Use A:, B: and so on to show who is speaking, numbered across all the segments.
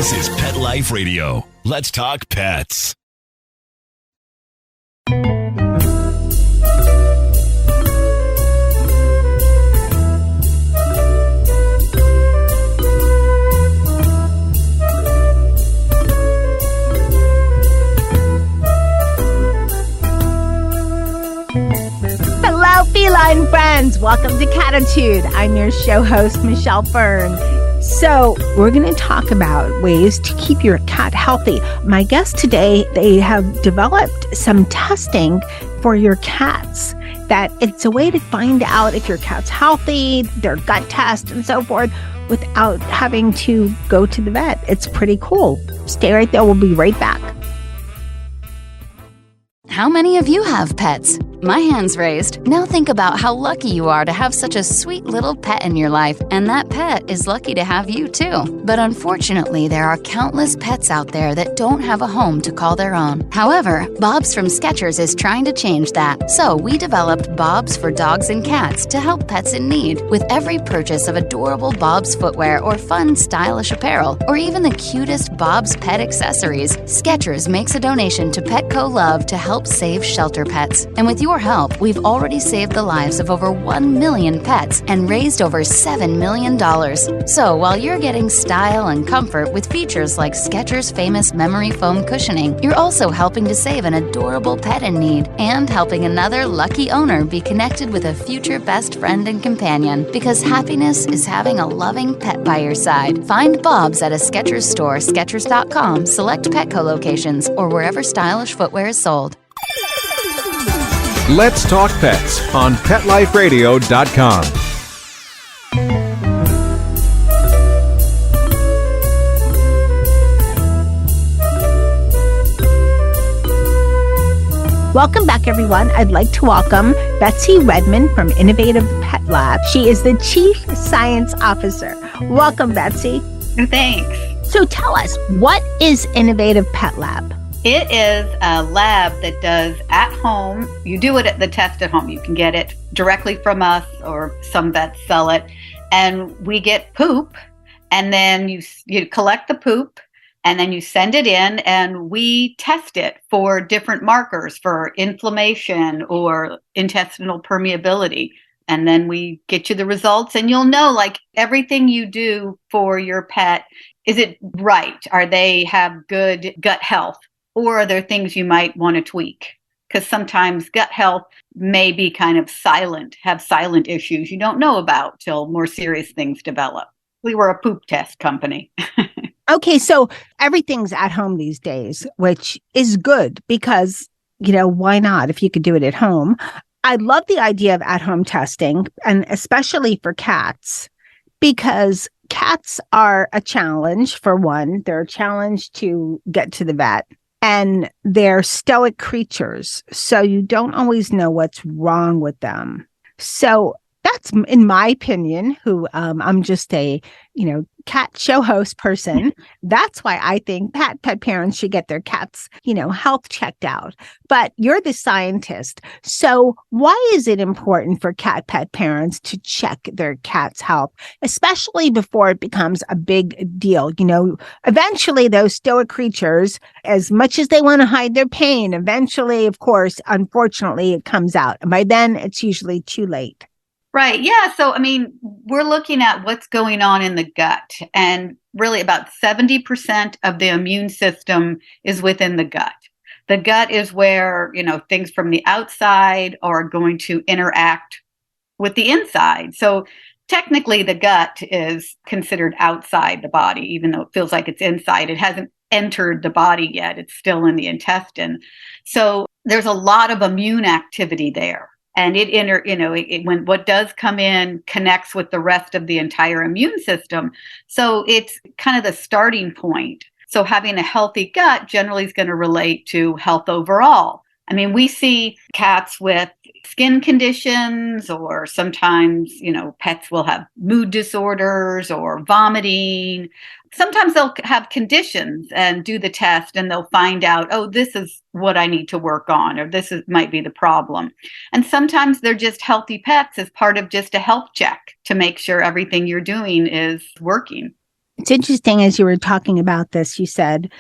A: This is Pet Life Radio. Let's talk pets.
B: Hello, feline friends. Welcome to Cattitude. I'm your show host, Michelle Fern. So we're going to talk about ways to keep your cat healthy. My guest today, they have developed some testing for your cats that it's a way to find out if your cat's healthy, their gut test and so forth, without having to go to the vet. It's pretty cool. Stay right there. We'll be right back.
C: How many of you have pets? My hand's raised. Now think about how lucky you are to have such a sweet little pet in your life, and that pet is lucky to have you too. But unfortunately, there are countless pets out there that don't have a home to call their own. However, Bob's from Skechers is trying to change that. So we developed Bob's for dogs and cats to help pets in need. With every purchase of adorable Bob's footwear or fun, stylish apparel, or even the cutest Bob's pet accessories, Skechers makes a donation to Petco Love to help save shelter pets. And with your help, we've already saved the lives of over 1 million pets and raised over $7 million. So while you're getting style and comfort with features like Skechers' famous memory foam cushioning, you're also helping to save an adorable pet in need and helping another lucky owner be connected with a future best friend and companion, because happiness is having a loving pet by your side. Find Bob's at a Skechers store, Skechers.com, select Petco locations, or wherever stylish footwear is sold.
D: Let's Talk Pets on PetLifeRadio.com.
B: Welcome back, everyone. I'd like to welcome Betsy Redmond from Innovative Pet Lab. She is the Chief Science Officer. Welcome, Betsy.
E: Thanks.
B: So tell us, what is Innovative Pet Lab?
E: It is a lab that does at home. You do it at the test at home. You can get it directly from us, or some vets sell it. And we get poop, and then you collect the poop, and then you send it in, and we test it for different markers for inflammation or intestinal permeability. And then we get you the results, and you'll know, like, everything you do for your pet, is it right? Are they have good gut health? Or are there things you might want to tweak? Because sometimes gut health may be kind of have silent issues you don't know about till more serious things develop. We were a poop test company.
B: Okay, so everything's at home these days, which is good because, why not if you could do it at home? I love the idea of at-home testing, and especially for cats, because cats are a challenge, for one. They're a challenge to get to the vet. And they're stoic creatures, so you don't always know what's wrong with them. So that's, in my opinion, who I'm just a, cat show host person. That's why I think pet parents should get their cats, health checked out. But you're the scientist. So why is it important for pet parents to check their cat's health, especially before it becomes a big deal? Eventually those stoic creatures, as much as they want to hide their pain, eventually, of course, unfortunately, it comes out. And by then it's usually too late.
E: Right. Yeah. So, we're looking at what's going on in the gut, and really about 70% of the immune system is within the gut. The gut is where, things from the outside are going to interact with the inside. So technically the gut is considered outside the body, even though it feels like it's inside. It hasn't entered the body yet. It's still in the intestine. So there's a lot of immune activity there. And when what does come in connects with the rest of the entire immune system. So it's kind of the starting point. So having a healthy gut generally is going to relate to health overall. We see cats with skin conditions, or sometimes, pets will have mood disorders or vomiting. Sometimes they'll have conditions and do the test, and they'll find out, oh, this is what I need to work on, or might be the problem. And sometimes they're just healthy pets as part of just a health check to make sure everything you're doing is working.
B: It's interesting as you were talking about this, you said,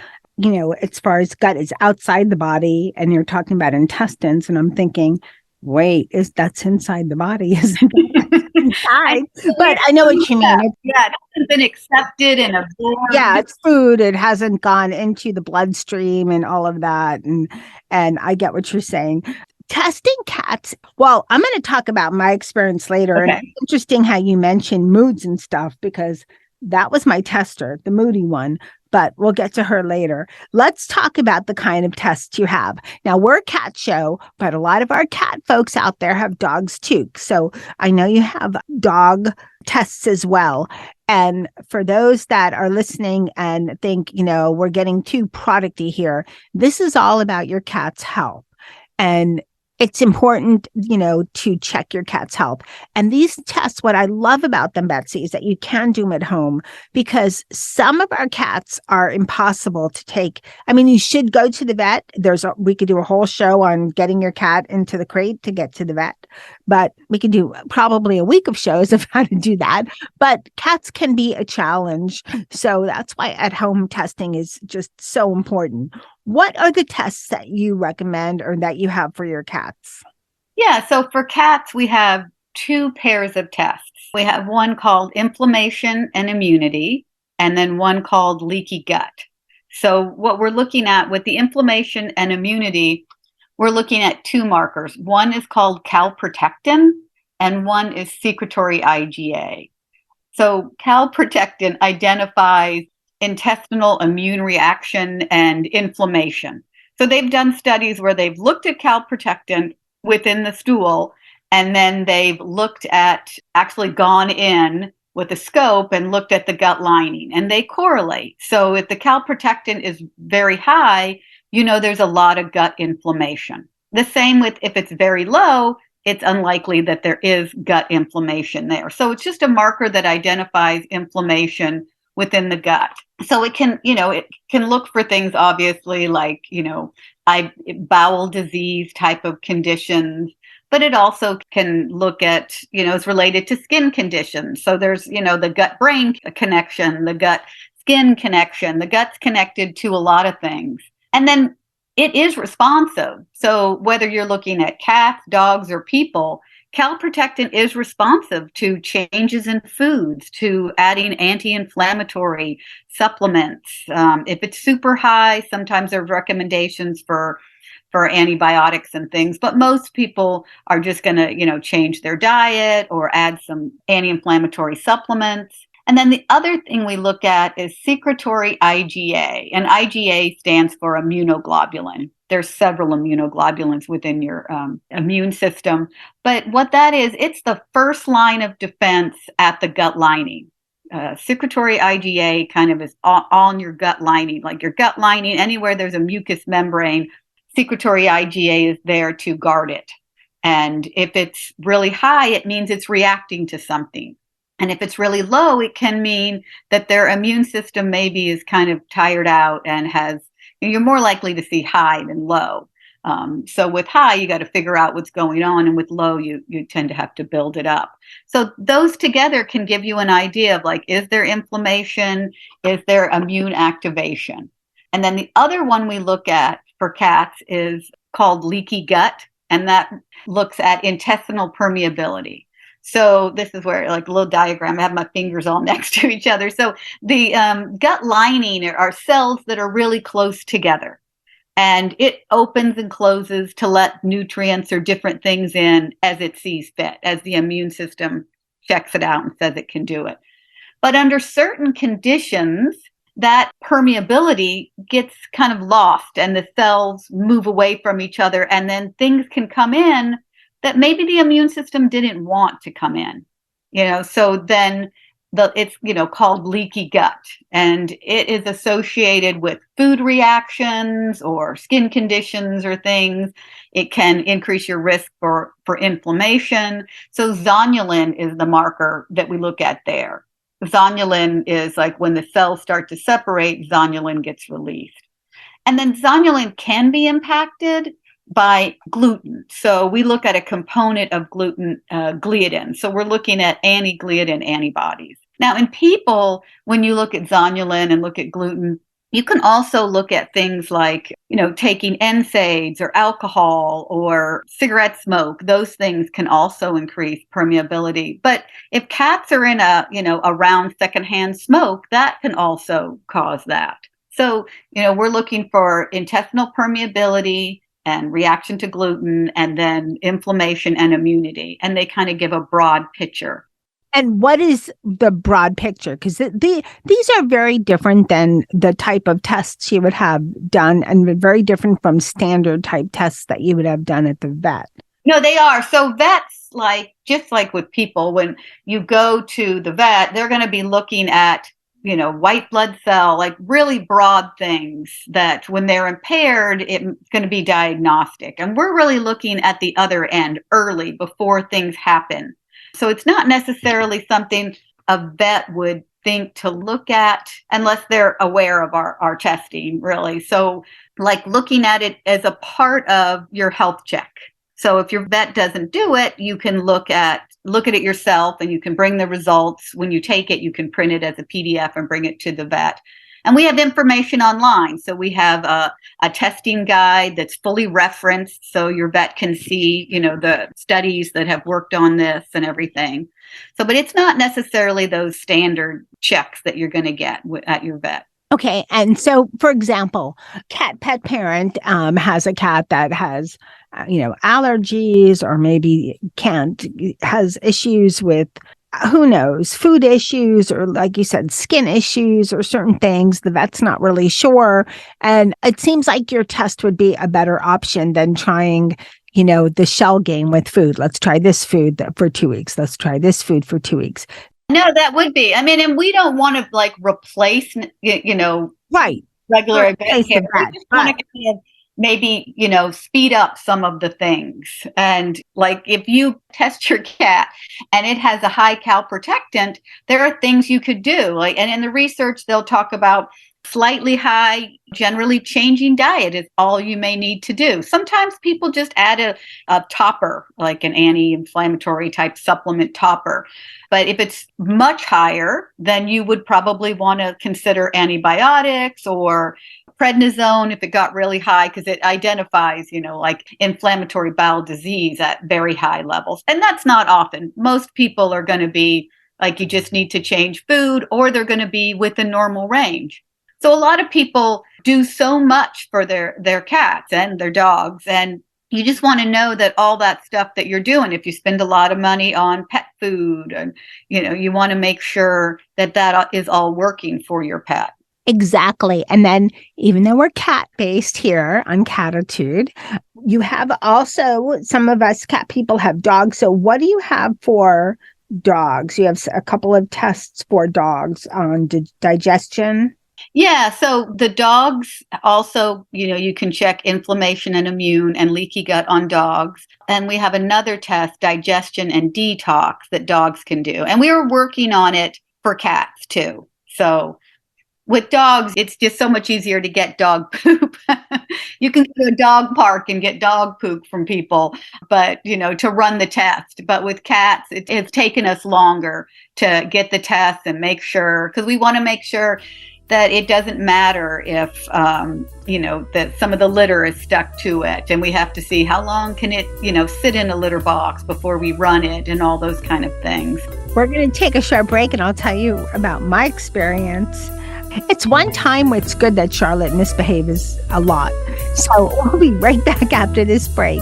B: as far as gut is outside the body and you're talking about intestines. And I'm thinking, wait, that's inside the body, isn't it? Inside. But I know what you mean.
E: Yeah, it hasn't been accepted and absorbed.
B: It's food. It hasn't gone into the bloodstream and all of that. And I get what you're saying. Testing cats. Well, I'm going to talk about my experience later.
E: Okay.
B: And it's interesting how you mentioned moods and stuff, because that was my tester, the moody one. But we'll get to her later. Let's talk about the kind of tests you have. Now, we're a cat show, but a lot of our cat folks out there have dogs too. So I know you have dog tests as well. And for those that are listening and think, we're getting too producty here, this is all about your cat's health. And it's important, to check your cat's health. And these tests, what I love about them, Betsy, is that you can do them at home, because some of our cats are impossible to take. I mean, you should go to the vet. We could do a whole show on getting your cat into the crate to get to the vet, but we could do probably a week of shows of how to do that. But cats can be a challenge. So that's why at-home testing is just so important. What are the tests that you recommend or that you have for your cats?
E: Yeah, so for cats, we have 2 pairs of tests. We have one called inflammation and immunity, and then one called leaky gut. So what we're looking at with the inflammation and immunity, we're looking at 2 markers. One is called calprotectin, and one is secretory IgA. So calprotectin identifies intestinal immune reaction and inflammation. So they've done studies where they've looked at calprotectin within the stool, and then they've looked at, actually gone in with a scope and looked at the gut lining, and they correlate. So if the calprotectin is very high, there's a lot of gut inflammation. The same with if it's very low, it's unlikely that there is gut inflammation there. So it's just a marker that identifies inflammation within the gut. So it can look for things, obviously, like, bowel disease type of conditions, but it also can look at, it's related to skin conditions. So there's, the gut-brain connection, the gut-skin connection, the gut's connected to a lot of things. And then it is responsive. So whether you're looking at cats, dogs, or people, calprotectin is responsive to changes in foods, to adding anti-inflammatory supplements. If it's super high, sometimes there's recommendations for antibiotics and things, but most people are just going to, change their diet or add some anti-inflammatory supplements. And then the other thing we look at is secretory IgA, and IgA stands for immunoglobulin. There's several immunoglobulins within your immune system. But what that is, it's the first line of defense at the gut lining. Secretory IgA kind of is on your gut lining, like your gut lining, anywhere there's a mucous membrane, secretory IgA is there to guard it. And if it's really high, it means it's reacting to something. And if it's really low, it can mean that their immune system maybe is kind of tired out and you're more likely to see high than low. So with high, you got to figure out what's going on. And with low, you tend to have to build it up. So those together can give you an idea of, like, is there inflammation? Is there immune activation? And then the other one we look at for cats is called leaky gut. And that looks at intestinal permeability. So this is where, like, a little diagram, I have my fingers all next to each other. So the gut lining are cells that are really close together, and it opens and closes to let nutrients or different things in as it sees fit, as the immune system checks it out and says it can do it. But under certain conditions, that permeability gets kind of lost and the cells move away from each other, and then things can come in that maybe the immune system didn't want to come in, so then it's, called leaky gut, and it is associated with food reactions or skin conditions or things. It can increase your risk for inflammation. So zonulin is the marker that we look at there. Zonulin is like when the cells start to separate, zonulin gets released. And then zonulin can be impacted by gluten. So we look at a component of gluten, gliadin. So we're looking at anti-gliadin antibodies. Now, in people, when you look at zonulin and look at gluten, you can also look at things like, taking NSAIDs or alcohol or cigarette smoke. Those things can also increase permeability. But if cats are in around secondhand smoke, that can also cause that. So, we're looking for intestinal permeability and reaction to gluten, and then inflammation and immunity. And they kind of give a broad picture.
B: And what is the broad picture? Because these are very different than the type of tests you would have done, and very different from standard type tests that you would have done at the vet.
E: No, they are. So vets, just like with people, when you go to the vet, they're going to be looking at, white blood cell, like really broad things that when they're impaired, it's going to be diagnostic. And we're really looking at the other end early before things happen. So it's not necessarily something a vet would think to look at unless they're aware of our testing, really. So like looking at it as a part of your health check. So if your vet doesn't do it, you can look at it yourself, and you can bring the results. When you take it, you can print it as a PDF and bring it to the vet. And we have information online. So we have a testing guide that's fully referenced, so your vet can see, the studies that have worked on this and everything. So, but it's not necessarily those standard checks that you're going to get at your vet.
B: Okay. And so, for example, pet parent has a cat that has, allergies, or maybe has issues with, who knows, food issues, or like you said, skin issues or certain things. The vet's not really sure. And it seems like your test would be a better option than trying, the shell game with food. Let's try this food for 2 weeks. Let's try this food for 2 weeks.
E: No, that would be. I mean, and we don't want to replace,
B: right,
E: regular vet care. We just want to kind of maybe, speed up some of the things. And like if you test your cat and it has a high calprotectant, there are things you could do. And in the research, they'll talk about slightly high, generally changing diet is all you may need to do. Sometimes people just add a topper, like an anti-inflammatory type supplement topper. But if it's much higher, then you would probably want to consider antibiotics or prednisone if it got really high, because it identifies, like inflammatory bowel disease at very high levels. And that's not often. Most people are going to be like, you just need to change food, or they're going to be within normal range. So a lot of people do so much for their cats and their dogs. And you just want to know that all that stuff that you're doing, if you spend a lot of money on pet food, and, you want to make sure that is all working for your pet.
B: Exactly. And then even though we're cat-based here on Cattitude, you have also, some of us cat people have dogs. So what do you have for dogs? You have a couple of tests for dogs on digestion.
E: Yeah. So the dogs also, you can check inflammation and immune and leaky gut on dogs. And we have another test, digestion and detox, that dogs can do. And we were working on it for cats too. So with dogs, it's just so much easier to get dog poop. You can go to a dog park and get dog poop from people, but, to run the test. But with cats, it's taken us longer to get the test and make sure, because we want to make sure that it doesn't matter if, that some of the litter is stuck to it. And we have to see how long can it, sit in a litter box before we run it, and all those kind of things.
B: We're going to take a short break, and I'll tell you about my experience. It's one time where it's good that Charlotte misbehaves a lot. So we'll be right back after this break.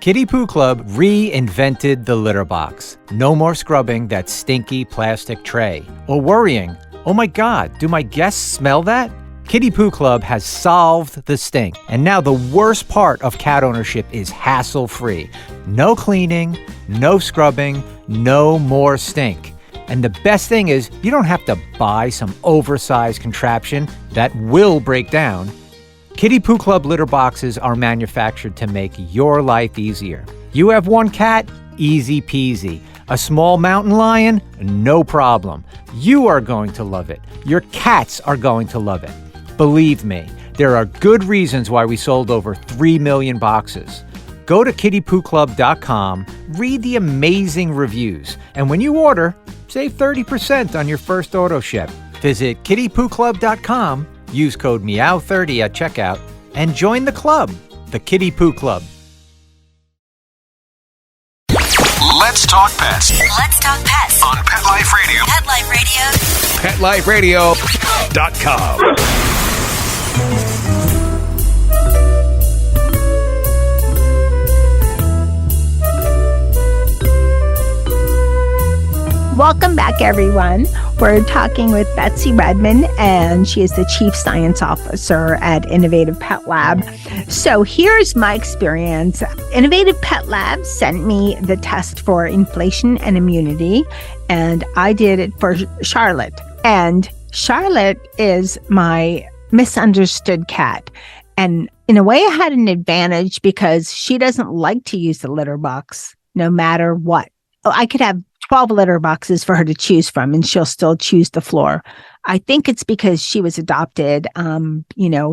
F: Kitty Poo Club reinvented the litter box. No more scrubbing that stinky plastic tray, or worrying, oh my God, do my guests smell that? Kitty Poo Club has solved the stink. And now the worst part of cat ownership is hassle-free. No cleaning, no scrubbing, no more stink. And the best thing is, you don't have to buy some oversized contraption that will break down. Kitty Poo Club litter boxes are manufactured to make your life easier. You have one cat? Easy peasy. A small mountain lion? No problem. You are going to love it. Your cats are going to love it. Believe me, there are good reasons why we sold over 3 million boxes. Go to kittypooclub.com, read the amazing reviews, and when you order, save 30% on your first auto ship. Visit kittypooclub.com, use code MEOW30 at checkout, and join the club, the Kitty Poo Club.
A: Let's talk pets
G: Let's talk pets
A: on Pet Life Radio.
G: Pet Life Radio.
A: PetLifeRadio.com.
B: Welcome back, everyone. We're talking with Betsy Redmond, and she is the Chief Science Officer at Innovative Pet Lab. So here's my experience. Innovative Pet Lab sent me the test for inflation and immunity, and I did it for Charlotte. And Charlotte is my misunderstood cat. And in a way, I had an advantage because she doesn't like to use the litter box no matter what. I could have 12 litter boxes for her to choose from, and she'll still choose the floor. I think it's because she was adopted.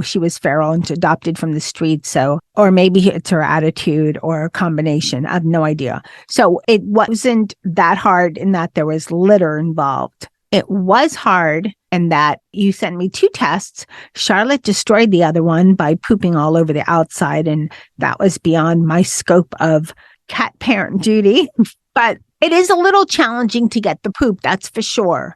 B: She was feral and adopted from the street. So, or maybe it's her attitude or a combination. I have no idea. So it wasn't that hard in that there was litter involved. It was hard in that you sent me 2 tests. Charlotte destroyed the other one by pooping all over the outside, and that was beyond my scope of cat parent duty. But it is a little challenging to get the poop, that's for sure.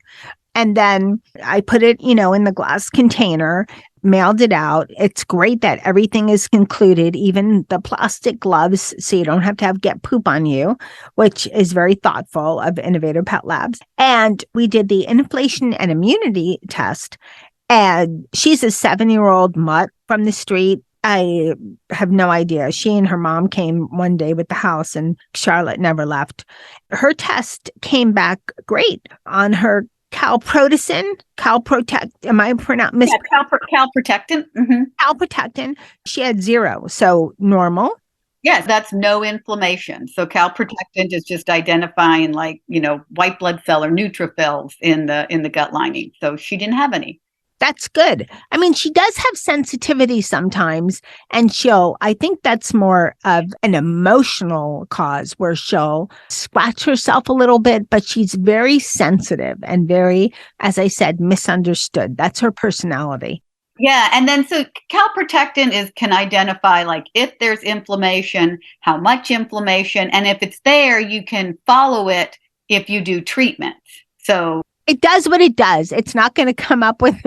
B: And then I put it, in the glass container, mailed it out. It's great that everything is included, even the plastic gloves, so you don't have to get poop on you, which is very thoughtful of Innovative Pet Labs. And we did the inflation and immunity test. And she's a 7-year-old mutt from the street. I have no idea. She and her mom came one day with the house, and Charlotte never left. Her test came back great on her calprotectin. Am I pronouncing?
E: Calprotectin. Mm-hmm.
B: Calprotectin. She had 0, so normal.
E: Yes, that's no inflammation. So calprotectin is just identifying white blood cell or neutrophils in the gut lining. So she didn't have any.
B: That's good. I mean, she does have sensitivity sometimes, and I think that's more of an emotional cause where she'll scratch herself a little bit, but she's very sensitive and very, as I said, misunderstood. That's her personality.
E: Yeah. And then so calprotectin can identify if there's inflammation, how much inflammation, and if it's there, you can follow it if you do treatment. So
B: it does what it does. It's not going to come up with,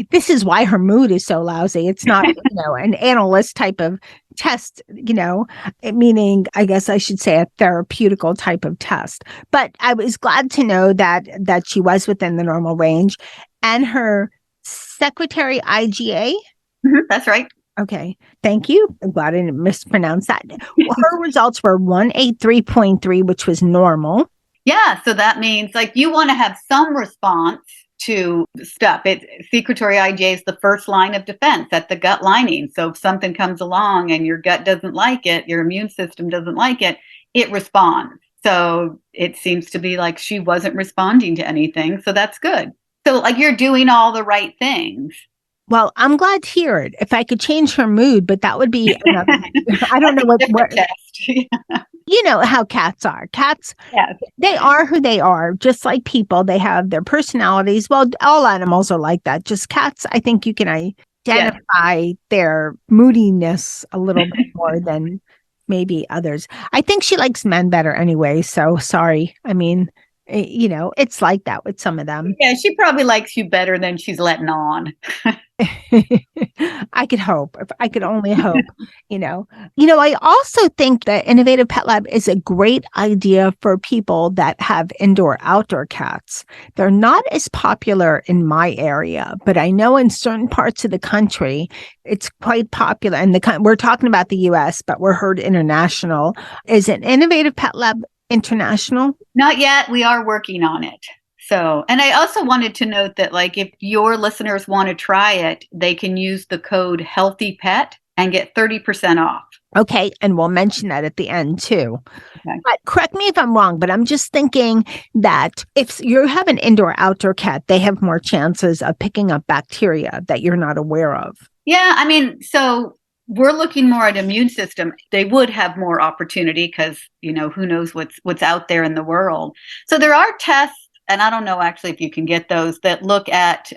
B: this is why her mood is so lousy. It's not, an analyst type of test, meaning, I guess I should say a therapeutical type of test. But I was glad to know that she was within the normal range. And her secretary IgA.
E: Mm-hmm, that's right.
B: Okay. Thank you. I'm glad I didn't mispronounce that. Her results were 183.3, which was normal.
E: Yeah, so that means you want to have some response to stuff. Secretory IgA is the first line of defense at the gut lining. So if something comes along and your gut doesn't like it, your immune system doesn't like it, it responds. So it seems to be like she wasn't responding to anything. So that's good. So you're doing all the right things.
B: Well, I'm glad to hear it. If I could change her mood, but that would be another. I don't know what test. You know how cats are. Cats, yes. They are who they are, just like people. They have their personalities. Well, all animals are like that. Just cats, I think you can identify their moodiness a little bit more than maybe others. I think she likes men better anyway. So sorry. I mean, it's like that with some of them.
E: Yeah, she probably likes you better than she's letting on.
B: I could hope. If I could only hope, I also think that Innovative Pet Lab is a great idea for people that have indoor-outdoor cats. They're not as popular in my area, but I know in certain parts of the country, it's quite popular. And we're talking about the U.S., but we're heard international. Is it Innovative Pet Lab international?
E: Not yet. We are working on it. So, and I also wanted to note that if your listeners want to try it, they can use the code HEALTHYPET and get 30% off.
B: Okay. And we'll mention that at the end too. Okay. But correct me if I'm wrong, but I'm just thinking that if you have an indoor-outdoor cat, they have more chances of picking up bacteria that you're not aware of.
E: Yeah. I mean, so we're looking more at immune system. They would have more opportunity because, who knows what's out there in the world. So there are tests, and I don't know actually if you can get those that look at,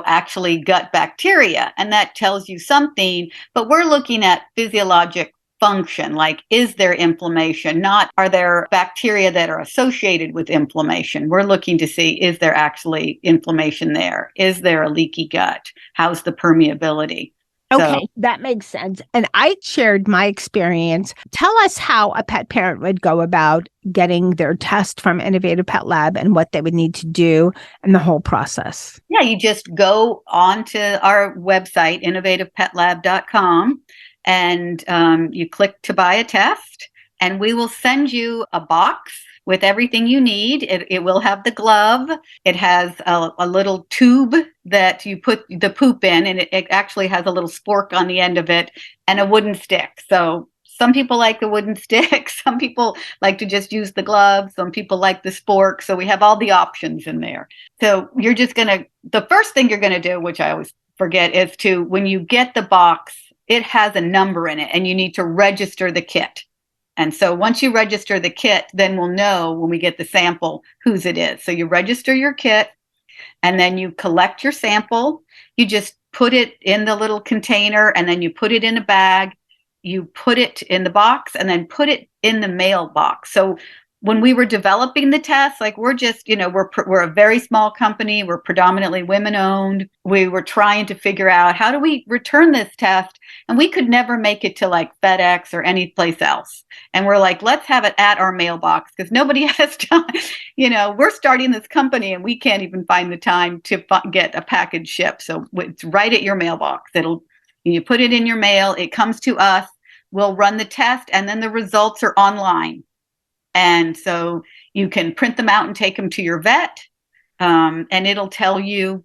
E: actually gut bacteria, and that tells you something. But we're looking at physiologic function, like is there inflammation, not are there bacteria that are associated with inflammation. We're looking to see, is there actually inflammation there? Is there a leaky gut? How's the permeability?
B: Okay, that makes sense. And I shared my experience. Tell us how a pet parent would go about getting their test from Innovative Pet Lab and what they would need to do and the whole process.
E: Yeah, you just go onto our website, innovativepetlab.com, and you click to buy a test, and we will send you a box with everything you need. It will have the glove. It has a little tube that you put the poop in, and it actually has a little spork on the end of it and a wooden stick. So some people like the wooden stick. Some people like to just use the glove. Some people like the spork. So we have all the options in there. So you're just the first thing you're going to do, which I always forget, is when you get the box, it has a number in it, and you need to register the kit. And so once you register the kit, then we'll know when we get the sample whose it is. So you register your kit, and then you collect your sample. You just put it in the little container, and then you put it in a bag. You put it in the box, and then put it in the mailbox. So when we were developing the test, like we're just, we're a very small company. We're predominantly women owned. We were trying to figure out, how do we return this test? And we could never make it to like FedEx or any place else. And we're like, let's have it at our mailbox, because nobody has time. We're starting this company and we can't even find the time to get a package shipped. So it's right at your mailbox. You put it in your mail. It comes to us. We'll run the test, and then the results are online. And so you can print them out and take them to your vet, and it'll tell you,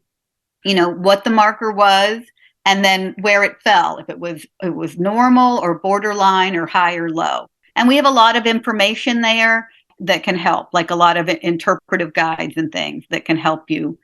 E: what the marker was, and then where it fell, if it was normal or borderline or high or low. And we have a lot of information there that can help, like a lot of interpretive guides and things that can help you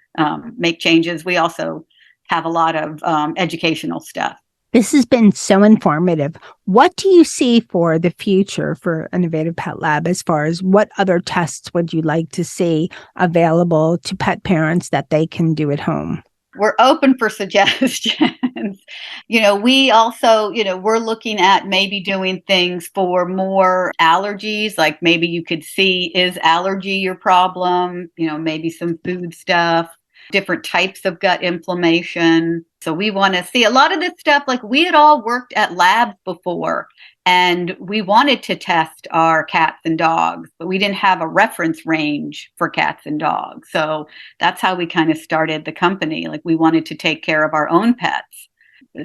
E: make changes. We also have a lot of educational stuff.
B: This has been so informative. What do you see for the future for Innovative Pet Lab, as far as what other tests would you like to see available to pet parents that they can do at home?
E: We're open for suggestions. We also, we're looking at maybe doing things for more allergies, like maybe you could see, is allergy your problem? Maybe some food stuff, different types of gut inflammation. So we want to see a lot of this stuff. Like, we had all worked at labs before, and we wanted to test our cats and dogs, but we didn't have a reference range for cats and dogs. So that's how we kind of started the company. Like, we wanted to take care of our own pets.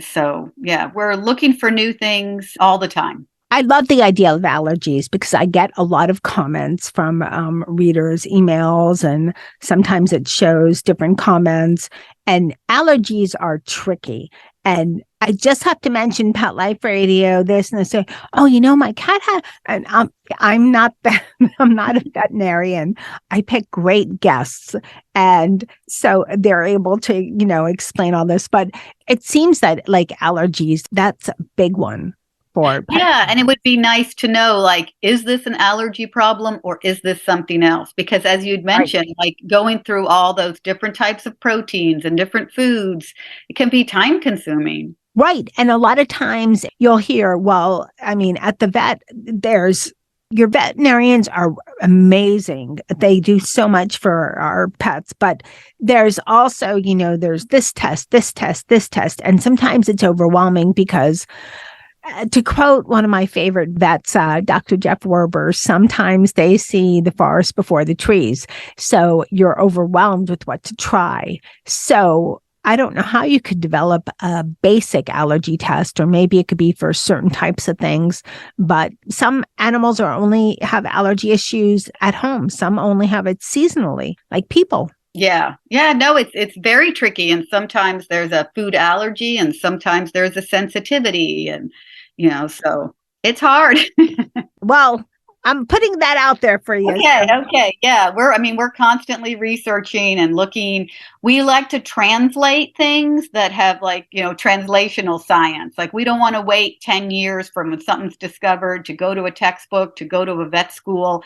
E: So yeah, we're looking for new things all the time.
B: I love the idea of allergies because I get a lot of comments from readers, emails, and sometimes it shows different comments. And allergies are tricky. And I just have to mention Pet Life Radio, this, and they say, oh, my cat had, and I'm not I'm not a veterinarian. I pick great guests. And so they're able to, explain all this. But it seems that like allergies, that's a big one.
E: Yeah, and it would be nice to know, like, is this an allergy problem or is this something else? Because as you'd mentioned, like going through all those different types of proteins and different foods, it can be time consuming.
B: Right. And a lot of times you'll hear, at the vet, your veterinarians are amazing. They do so much for our pets, but there's also, there's this test, this test, this test. And sometimes it's overwhelming because, to quote one of my favorite vets, Dr. Jeff Werber, sometimes they see the forest before the trees. So you're overwhelmed with what to try. So I don't know how you could develop a basic allergy test, or maybe it could be for certain types of things. But some animals only have allergy issues at home. Some only have it seasonally, like people.
E: Yeah. No, it's very tricky. And sometimes there's a food allergy, and sometimes there's a sensitivity, and so it's hard.
B: Well, I'm putting that out there for you.
E: Okay. Yeah. We're constantly researching and looking. We like to translate things that have translational science. Like we don't want to wait 10 years from when something's discovered to go to a textbook, to go to a vet school.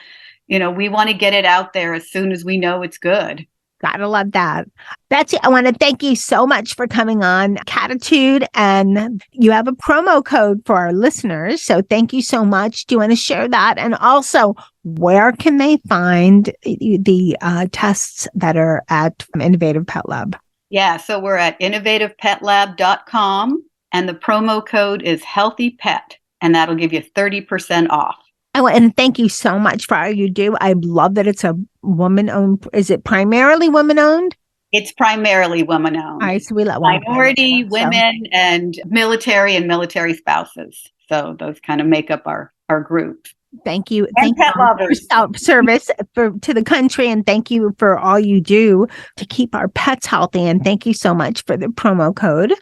E: We want to get it out there as soon as we know it's good.
B: Gotta love that. Betsy, I want to thank you so much for coming on Cattitude, and you have a promo code for our listeners. So thank you so much. Do you want to share that? And also, where can they find the tests that are at Innovative Pet Lab?
E: Yeah, so we're at innovativepetLab.com, and the promo code is HealthyPet, and that'll give you 30% off.
B: And thank you so much for all you do. I love that it's a woman-owned. Is it primarily woman-owned?
E: It's primarily woman-owned.
B: All right, so we let
E: minority, women, and military spouses. So those kind of make up our group.
B: Thank you.
E: And
B: thank you for service to the country, and thank you for all you do to keep our pets healthy. And thank you so much for the promo code,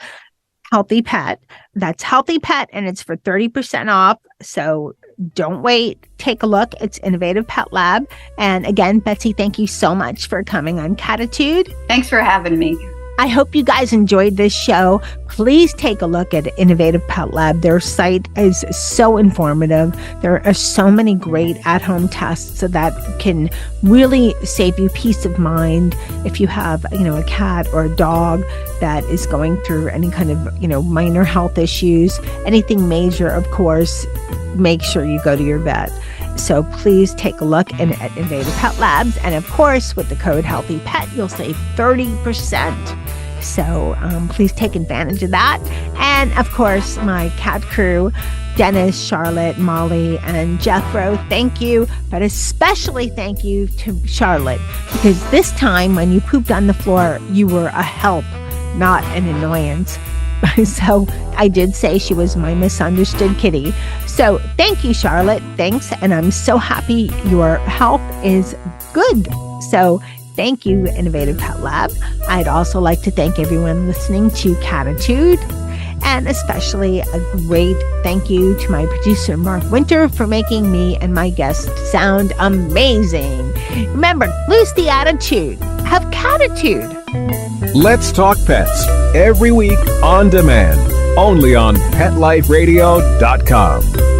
B: Healthy Pet. That's Healthy Pet, and it's for 30% off. So don't wait. Take a look. It's Innovative Pet Lab. And again, Betsy, thank you so much for coming on Cattitude.
E: Thanks for having me.
B: I hope you guys enjoyed this show. Please take a look at Innovative Pet Lab. Their site is so informative. There are so many great at-home tests that can really save you peace of mind if you have, a cat or a dog that is going through any kind of, minor health issues. Anything major, of course, make sure you go to your vet. So please take a look at Innovative Pet Labs. And of course, with the code Healthy Pet, you'll save 30%. So please take advantage of that. And of course, my cat crew, Dennis, Charlotte, Molly, and Jethro, thank you. But especially thank you to Charlotte, because this time when you pooped on the floor, you were a help, not an annoyance. So I did say she was my misunderstood kitty. So thank you, Charlotte. Thanks. And I'm so happy your health is good. So thank you, Innovative Pet Lab. I'd also like to thank everyone listening to Cattitude. And especially a great thank you to my producer, Mark Winter, for making me and my guests sound amazing. Remember, lose the attitude. Have Cattitude.
D: Let's Talk Pets, every week on demand, only on PetLifeRadio.com.